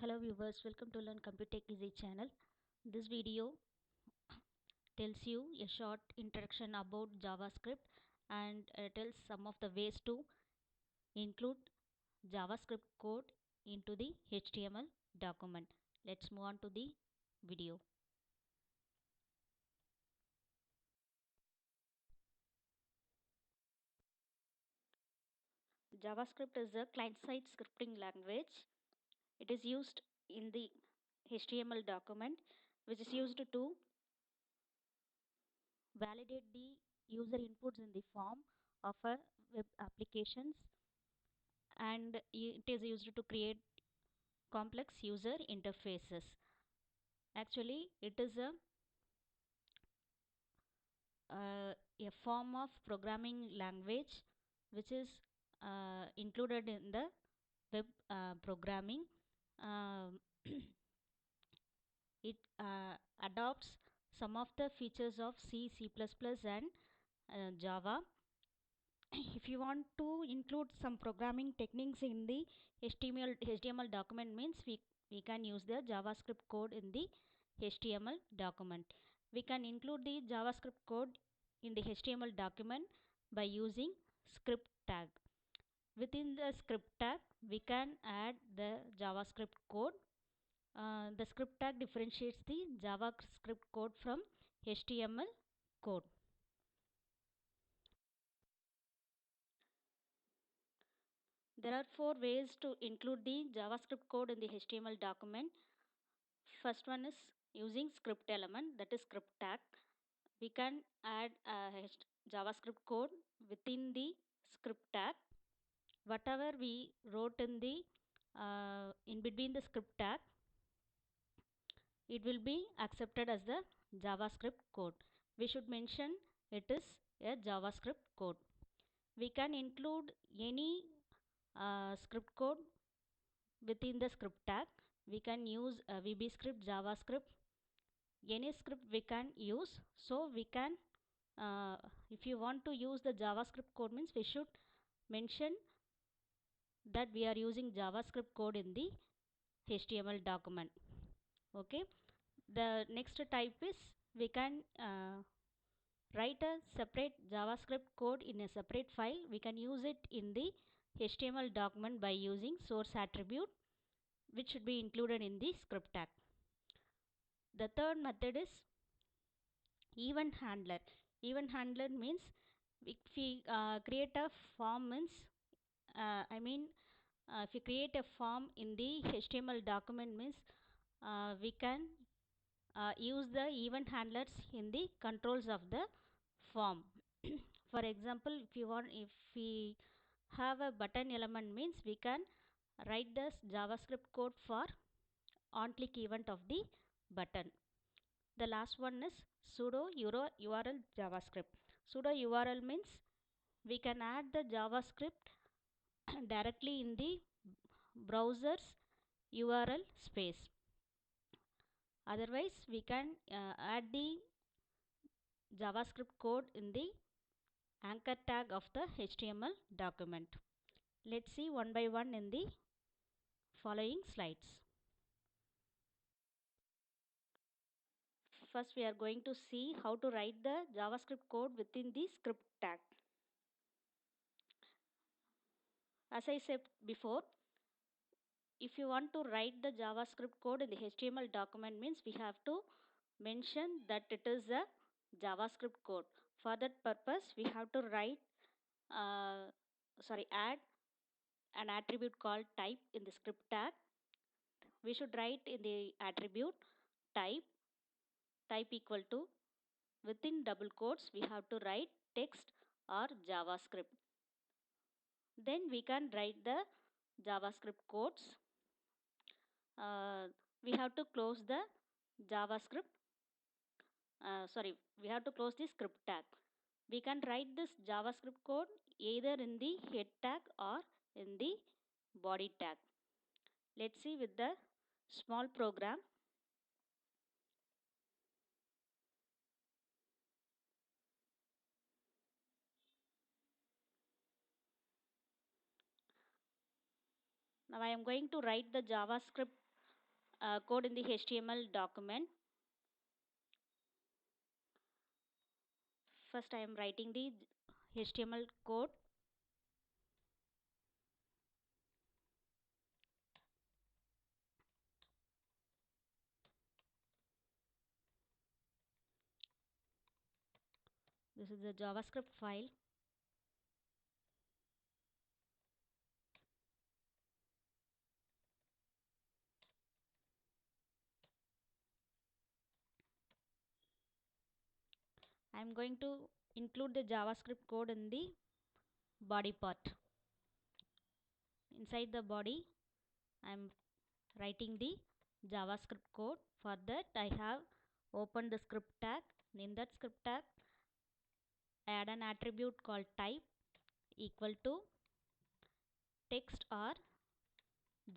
Hello viewers, welcome to Learn Computer Easy channel. This video tells you a short introduction about JavaScript and tells some of the ways to include JavaScript code into the HTML document. Let's move on to the video. JavaScript is a client-side scripting language. It is used in the HTML document, which is used to validate the user inputs in the form of a web applications, and it is used to create complex user interfaces. Actually, it is a form of programming language which is included in the web programming. Um, it adopts some of the features of C, C++, and Java. If you want to include some programming techniques in the HTML document, means we can use the JavaScript code in the HTML document. We can include the JavaScript code in the HTML document by using script tag. Within the script tag, we can add the JavaScript code. The script tag differentiates the JavaScript code from HTML code. There are 4 ways to include the JavaScript code in the HTML document. First one is using script element, that is script tag. We can add a JavaScript code within the script tag. Whatever we wrote in the in between the script tag, it will be accepted as the JavaScript code. We should mention it is a JavaScript code. We can include any script code within the script tag. We can use VB script, JavaScript, any script we can use. So we can if you want to use the JavaScript code, means we should mention that we are using JavaScript code in the HTML document. Okay, the next type is we can write a separate JavaScript code in a separate file. We can use it in the HTML document by using source attribute, which should be included in the script tag. The third method is event handler. Event handler means if we create a form, means if you create a form in the HTML document, means we can use the event handlers in the controls of the form. For example, if we have a button element, means we can write this JavaScript code for on click event of the button. The last one is sudo URL JavaScript. Sudo URL means we can add the JavaScript directly in the browser's URL space. Otherwise, we can add the JavaScript code in the anchor tag of the HTML document. Let's see one by one in the following slides. First, we are going to see how to write the JavaScript code within the script tag. As I said before, if you want to write the JavaScript code in the HTML document, means we have to mention that it is a JavaScript code. For that purpose, we have to add an attribute called type in the script tag. We should write in the attribute type equal to, within double quotes we have to write text or JavaScript. Then we can write the JavaScript codes. We have to close the JavaScript. We have to close the script tag. We can write this JavaScript code either in the head tag or in the body tag. Let's see with the small program. Now I am going to write the JavaScript code in the HTML document. First I am writing the HTML code. This is the JavaScript file. I am going to include the JavaScript code in the body part. Inside the body, I am writing the JavaScript code. For that, I have opened the script tag. In that script tag, add an attribute called type equal to text or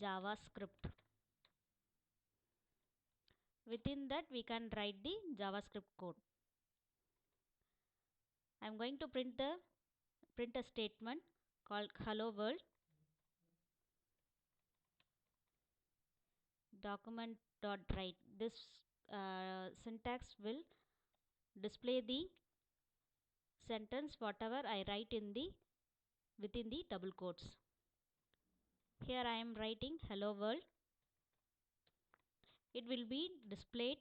JavaScript. Within that, we can write the JavaScript code. I am going to print a statement called hello world document dot write. This syntax will display the sentence whatever I write in the within the double quotes. Here I am writing hello world. It will be displayed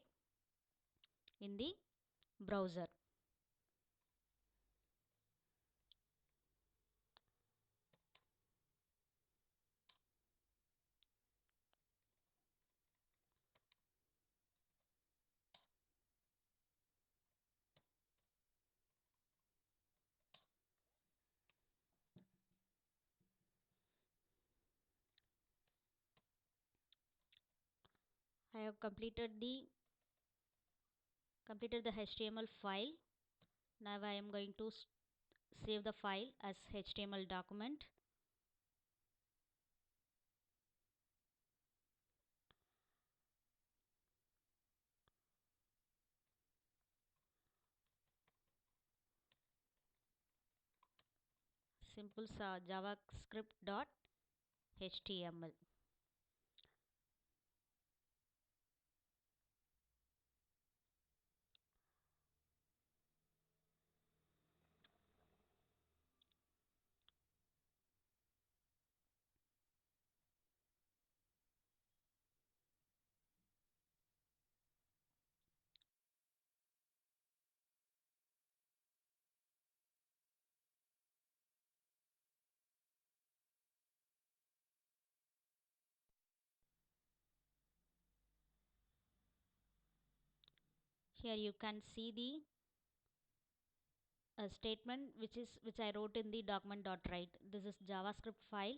in the browser. I have completed the HTML file. Now I am going to save the file as HTML document. Simple javascript dot html. Here you can see the statement which I wrote in the document.write. This is JavaScript file.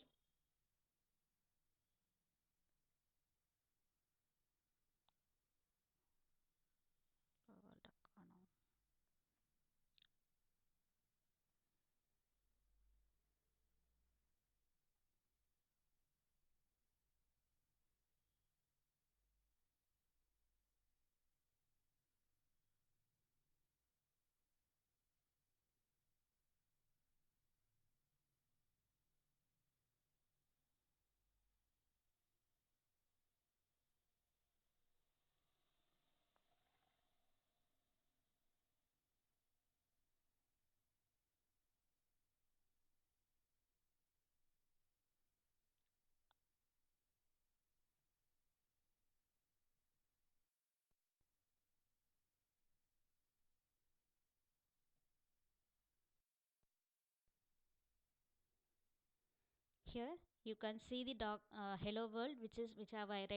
Here you can see the hello world which have I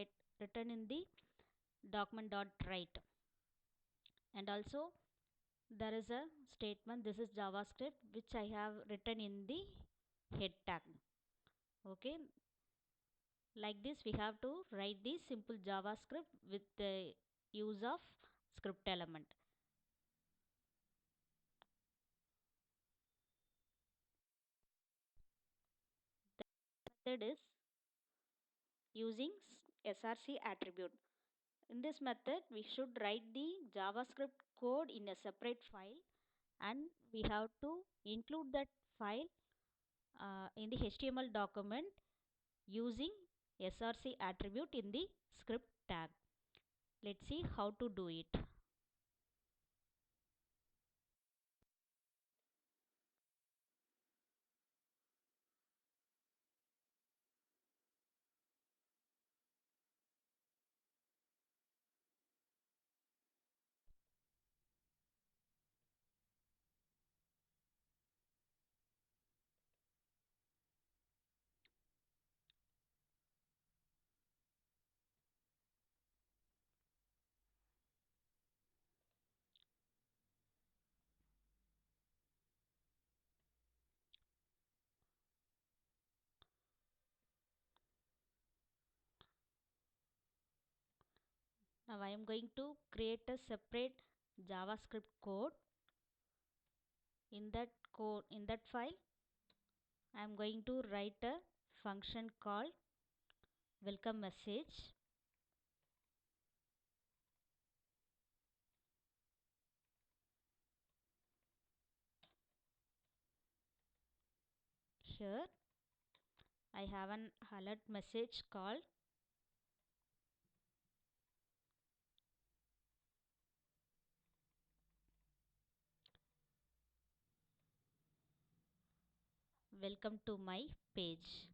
written in the document.write, and also there is a statement. This is JavaScript which I have written in the head tag. Okay, like this we have to write the simple JavaScript with the use of script element. The method is using src attribute. In this method we should write the JavaScript code in a separate file, and we have to include that file in the HTML document using src attribute in the script tag. Let's see how to do it. Now I am going to create a separate JavaScript code. In that file, I am going to write a function called welcome message. Here I have an alert message called welcome to my page.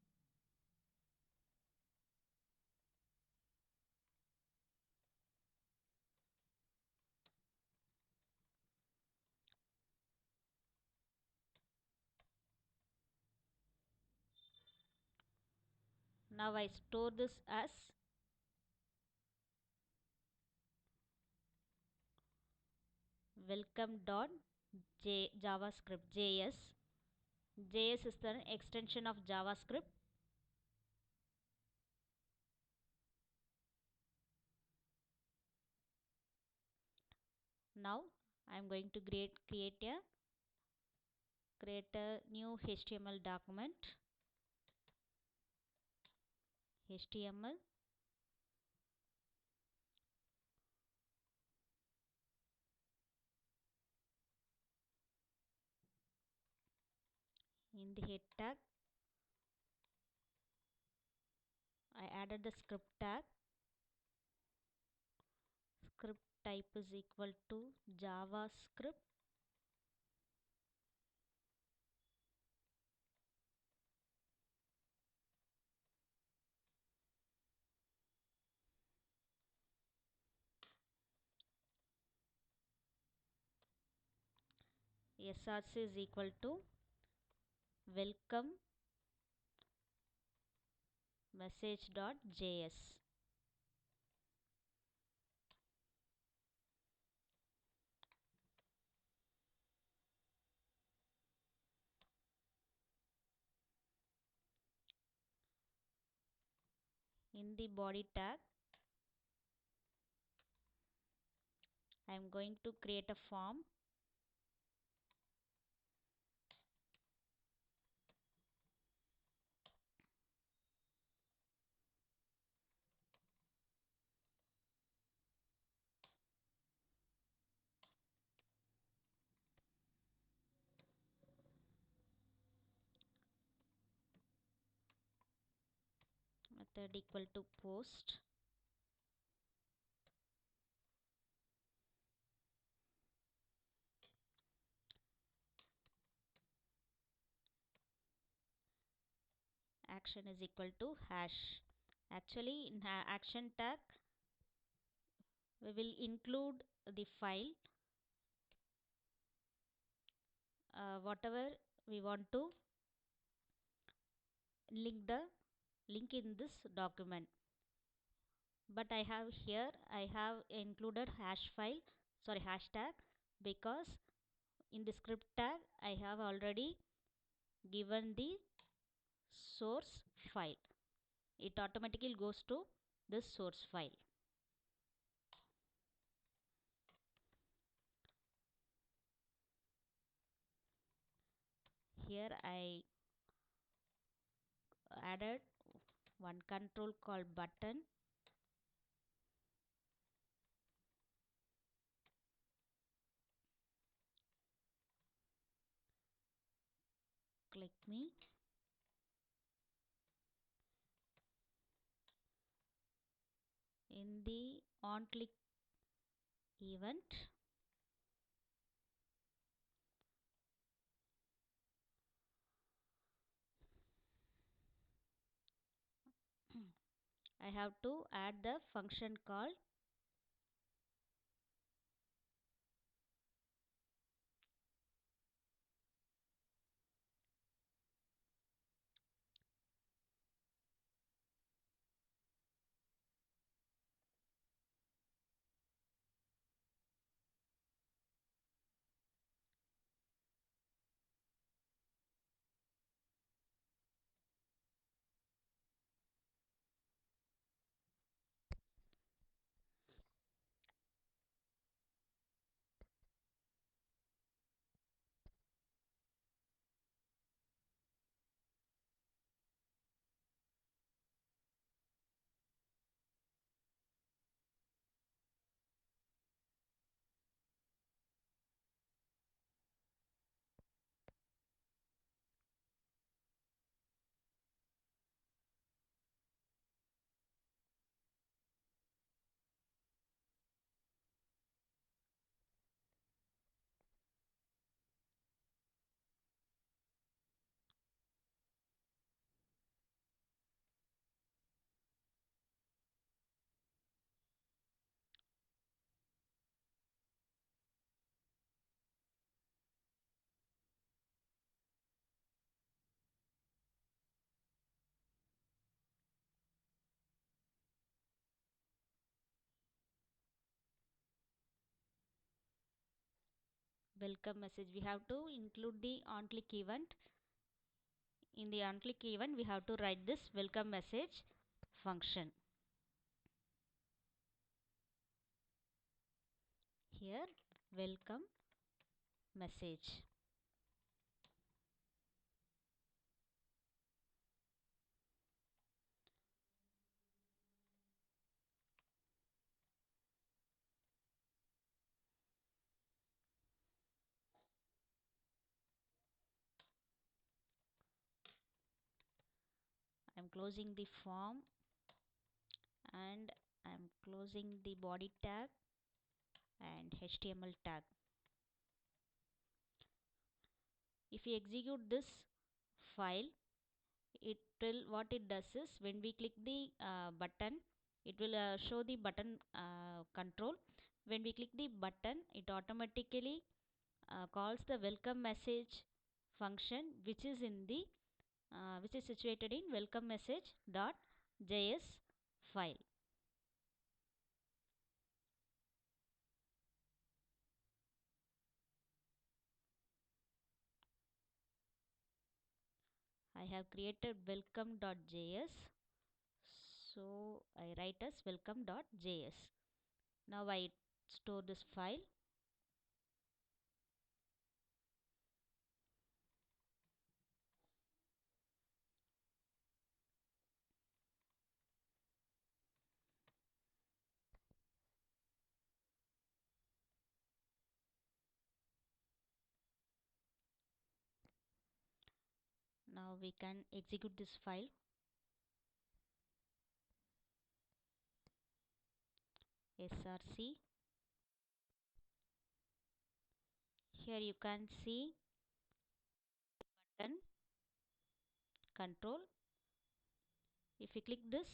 Now I store this as welcome.javascript JS. JS is the extension of JavaScript. Now I am going to create a new HTML document. HTML in the head tag I added the script tag. Script type is equal to JavaScript. src is equal to welcome message.js. In the body tag I am going to create a form. Method equal to post. Action is equal to hash. Actually in action tag we will include the file whatever we want to link in this document. But I have included hashtag because in the script tag I have already given the source file. It automatically goes to this source file. Here I added one control called button. Click me. in the onClick event, I have to add the function called welcome message. We have to include the onClick event. In the onClick event, we have to write this welcome message function. Here, welcome message. I'm closing the form and I'm closing the body tag and HTML tag. If we execute this file, it will, what it does is when we click the button, it will show the button control. When we click the button, it automatically calls the welcome message function, which is in the which is situated in welcome message.js file. I have created welcome.js, so I write as welcome.js. Now I store this file. Now we can execute this file. src. Here you can see button control. If you click this,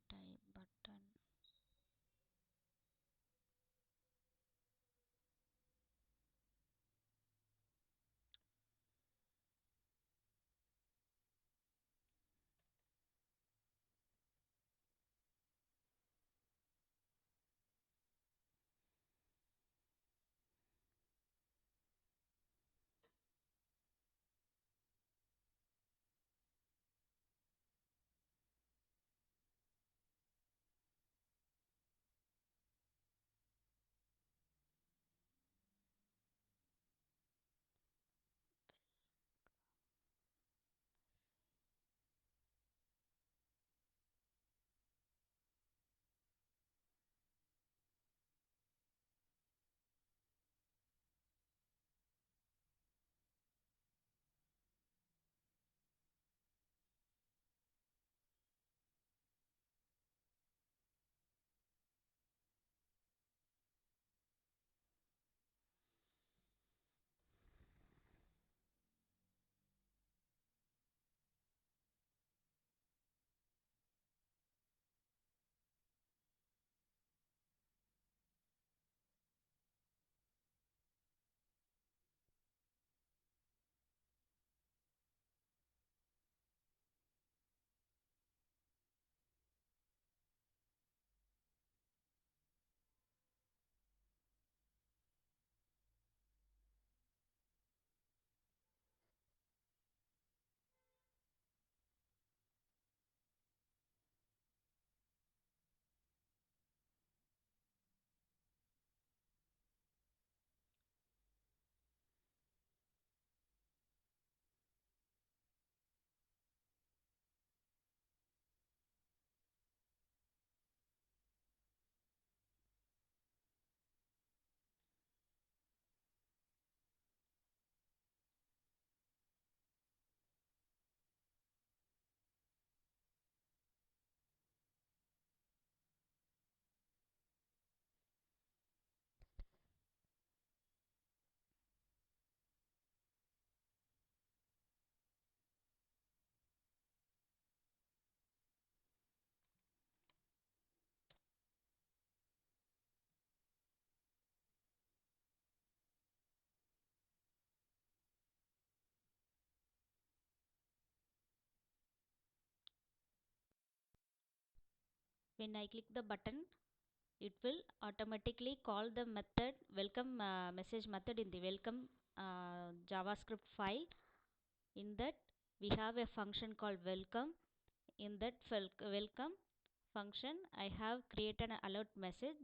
type button. When I click the button, it will automatically call the method welcome message method in the welcome javascript file. In that we have a function called welcome. In that welcome function I have created an alert message.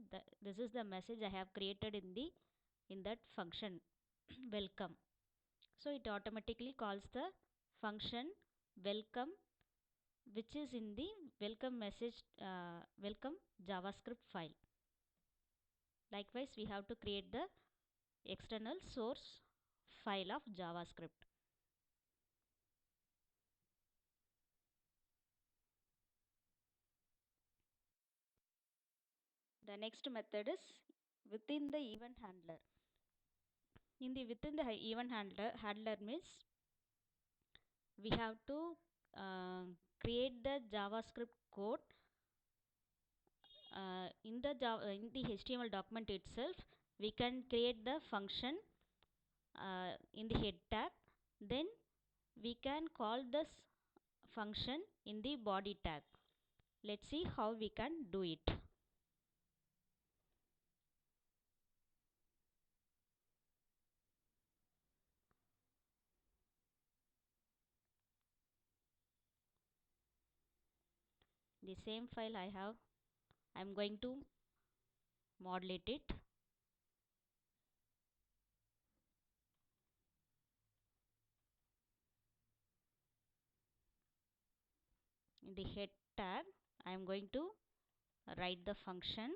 This is the message I have created in that function welcome. So it automatically calls the function welcome, which is in the welcome message welcome javascript file. Likewise, we have to create the external source file of javascript. The next method is within the event handler. In the within the event handler means we have to create the javascript code in the HTML document itself. We can create the function in the head tag. Then we can call this function in the body tag. Let's see how we can do it. The same file I'm going to modulate it. In the head tag I'm going to write the function.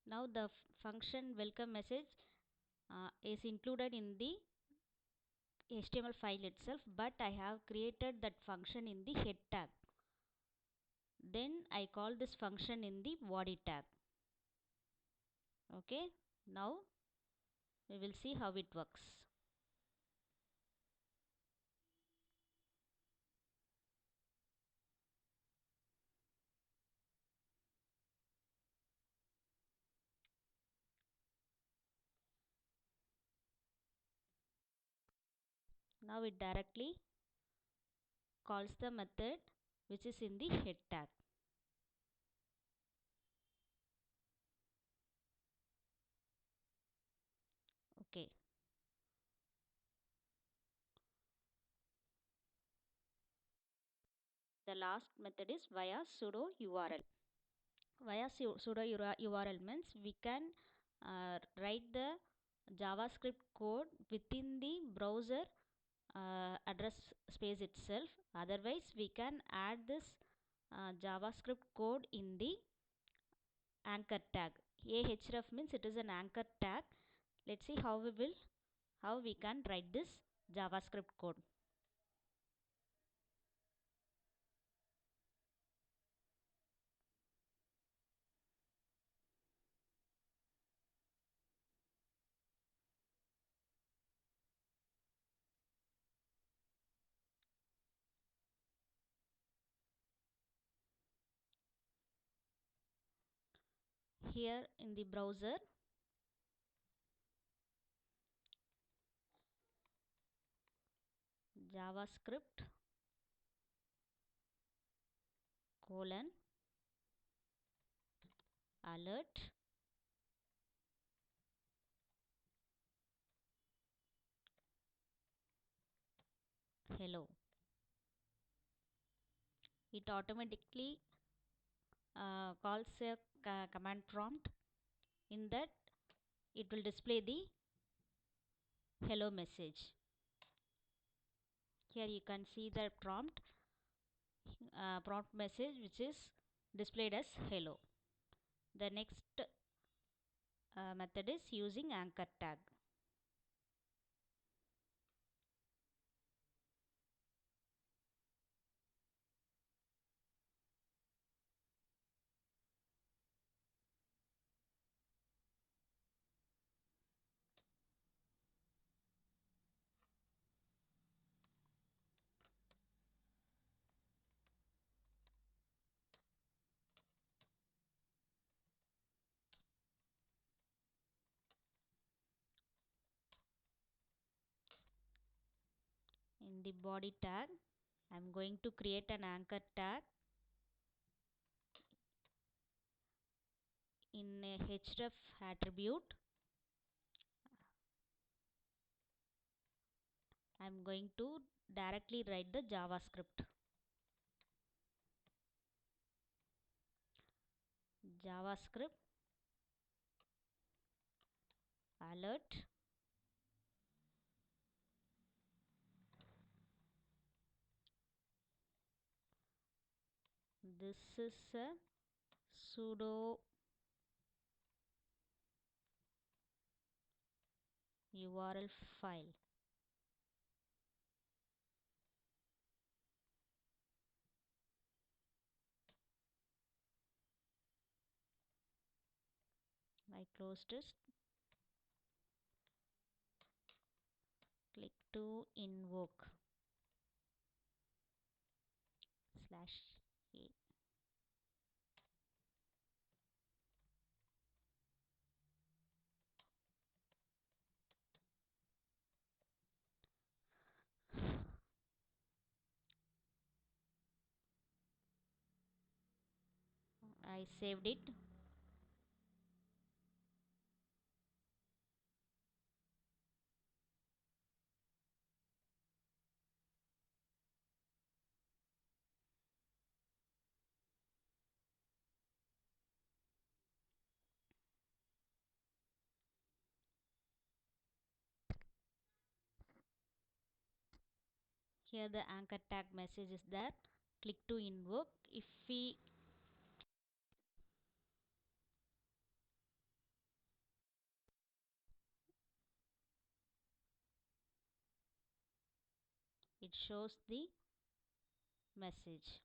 Now the function welcome message is included in the HTML file itself, but I have created that function in the head tag. Then I call this function in the body tag. Okay, now we will see how it works. Now it directly calls the method which is in the head tag. Okay, the last method is via sudo url. Via sudo url means we can write the javascript code within the browser address space itself. Otherwise we can add this javascript code in the anchor tag. Ahref means it is an anchor tag. Let's see how we can write this javascript code. Here in the browser, javascript colon alert hello. It automatically calls a command prompt. In that it will display the hello message. Here you can see the prompt message which is displayed as hello. The next method is using anchor tag. In the body tag, I am going to create an anchor tag in a href attribute. I am going to directly write the JavaScript. JavaScript alert. This is a sudo URL file. I close this. Click to invoke /a. I saved it. Here the anchor tag message is there. Click to invoke. If we it shows the message.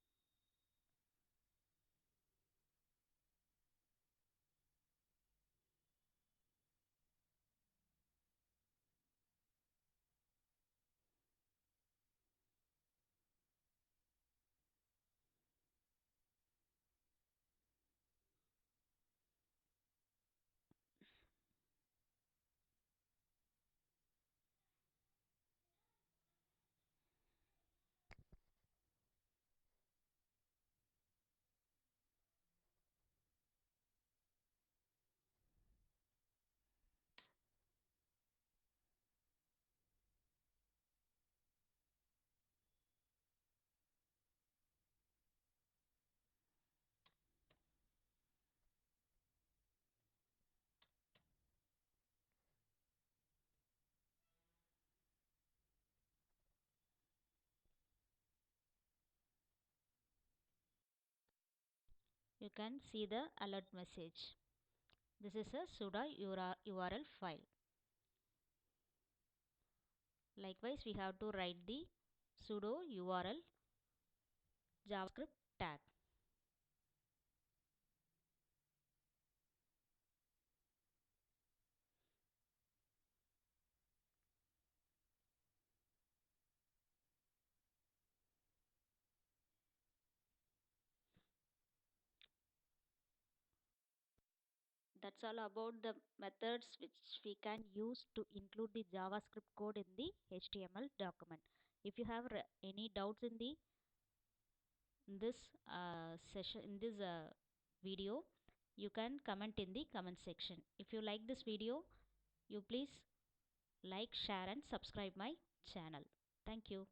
You can see the alert message. This is a sudo URL file. Likewise, we have to write the sudo URL JavaScript tag. That's all about the methods which we can use to include the JavaScript code in the HTML document. If you have any doubts in this session, in this video, you can comment in the comment section. If you like this video, you please like, share and subscribe my channel. Thank you.